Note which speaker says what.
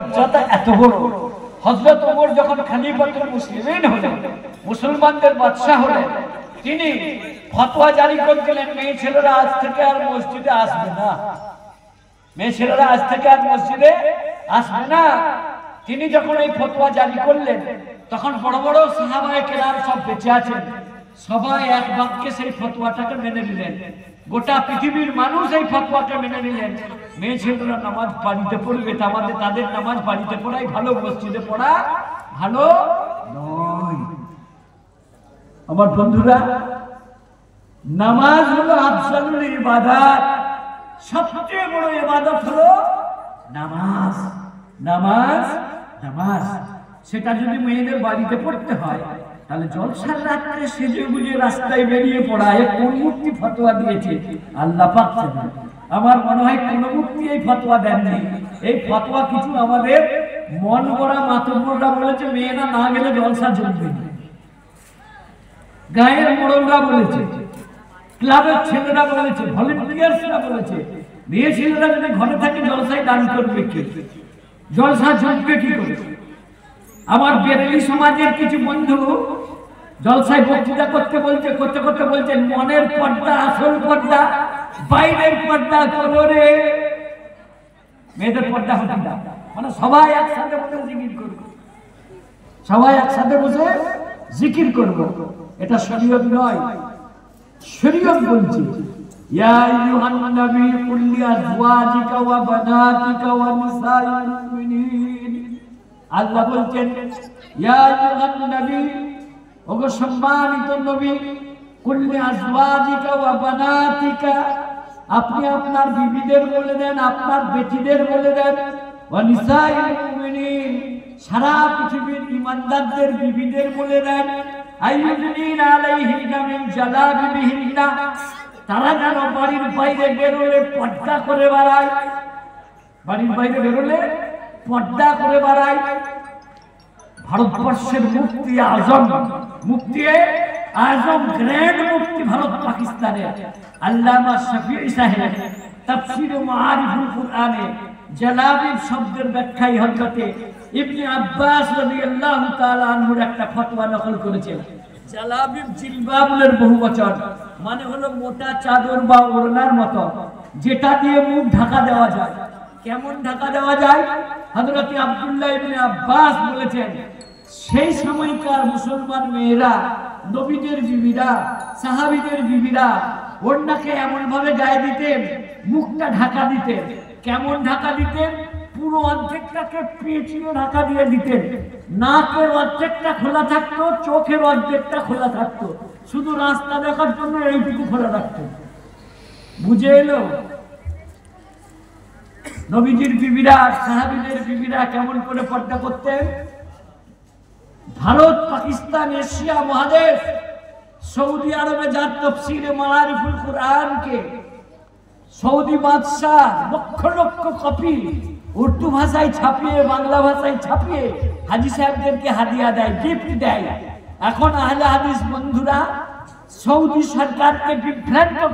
Speaker 1: মর্যাদা এত বড়। হযরত ওমর যখন খলিফাতুল মুসলিমিন হলেন, মুসলমানদের বাদশা হলেন, তিনি ফতোয়া জারি করে দিলেন মেয়ে ছেলেরা আজ থেকে আর মসজিদে আসবে না, মেয়ে ছেলেরা আজ থেকে আর মসজিদে আসবে না। তিনি যখন এই ফতোয়া জারি করলেন, তখন বড় বড় সাহাবায়ে কেরাম সব বেঁচে আছেন, সবাই এক বাক্যে সেই ফতোয়াটাকে মেনে নিলেন। গোটা পৃথিবীর মানুষ এই ফতোয়াকে মেনে নিলেন, মেয়ে ছেলেরা নামাজ বাড়িতে পড়বে, তাদের নামাজ বাড়িতে পড়াই ভালো, মসজিদে পড়া ভালো নয়। আমার বন্ধুরা, নামাজ হলো আফজালুল ইবাদাত, সবচেয়ে বড় ইবাদত হলো নামাজ। নামাজ নামাজ সেটা যদি মেয়েদের বাড়িতে পড়তে হয়, তাহলে জলসার রাত্রে সেজে গুজে রাস্তায় বেরিয়ে পড়ায় কোন মুক্তি ফতোয়া দিয়েছে আল্লাহ পাক জানেন। আমার মনে হয় কোন মুক্তি এই ফতোয়া দেননি। এই ফতোয়া কিছু আমাদের মন গড়া মাতব্বররা বলেছে, মেয়েরা না গেলে জলসা চলবে না। গায়ের মোড়লরা বলেছে, ক্লাবের ছেলেরা বলেছে, ভলেন্টিয়ার্সরা বলেছে, মেয়ে ছেলেরা যদি ঘরে থাকে জলসায় দান করবে কে, জলসা চলবে কি করে? আমার বেরেলি সমাজের কিছু বন্ধু জলসায় বক্তৃতা করতে বলছেন মনের পর্দা আসল পর্দা, বাইরের পর্দা করো রে, মেয়েদের পর্দা হতে দাও। মানে সবাই একসাথে বসে জিকির করবো, সবাই একসাথে বসে জিকির করবো, এটা শরীয়ত নয়। শরীয়ত বলছে ইয়া আইয়ুহান নবী কুল লিআজওয়াজিকা ওয়া বানাতিকা ওয়া নিসাইল মুমিনিন। আল্লাহ বলছেন ইয়া আইয়ুহান নবী, ওগো সম্মানিত নবী, কুল লিআজওয়াজিকা ওয়া বানাতিকা, আপনি আপনার বিবিদের বলে দেন, আপনার বেটিদের বলে দেন, ওয়া নিসাইল মুমিনিন, সারা পৃথিবীর ঈমানদারদের বিবিদের বলে দেন, আইয়ুদিনা আলাইহিন্না মিন জালাবিবিহিন্না, তারা যেন বাড়ির বাইরে বেরোলে পর্দা করে বেড়ায়, বাড়ির বাইরে বেরোলে পর্দা করে বেড়ায়। ভারতবর্ষের মুফতি আজম গ্র্যান্ড মুফতি ভারত পাকিস্তানের আল্লামা শফিঈ সাহেব তাফসীর মাআরিফুল কুরআনে জালাবিব শব্দের ব্যাখ্যায় হযরত ইবনে আব্বাস রাদিয়াল্লাহু তাআলা আনহুর একটা ফতোয়া নকল করেছেন। জালাবিব জিলবাবের বহুবচন, মানে হলো মোটা চাদর বা ওড়নার মতো, যেটা দিয়ে মুখ ঢাকা দেওয়া যায়। কেমন ঢাকা দেওয়া যায়? হযরত আব্দুল্লাহ ইবনে আব্বাস বলেছেন, সেই সময়কার মুসলমান মেয়েরা, নবীদের বিবিরা, সাহাবীদের বিবিরা ওড়নাকে এমন ভাবে গায়ে দিতেন, মুখটা ঢাকা দিতেন। কেমন ঢাকা দিতেন? পুরো অর্ধেকটাকে পেঁচিয়ে ঢাকা দিয়ে দিতেন, নাকের অর্ধেকটা খোলা থাকতো, চোখের অর্ধেকটা খোলা থাকতো, শুধু রাস্তা দেখার জন্য এইটুকু খোলা থাকতো। বুঝে এলো নবীজির বিবিরা, সাহাবীদের বিবিরা কেমন করে পর্দা করতেন? ভারত, পাকিস্তান, এশিয়া মহাদেশ, সৌদি আরবে যার তাফসীরে মাআরিফুল কুরআনকে সৌদি বাদশাহ লক্ষ লক্ষ কপি উর্দু ভাষায় ছাপিয়ে, বাংলা ভাষায় ছাপিয়ে হাজী সাহেবদেরকে হাদিয়া দেয়, গিফট দেয়। এখন আহলে হাদিস বন্ধুরা সৌদি সরকারকে বিভ্রান্ত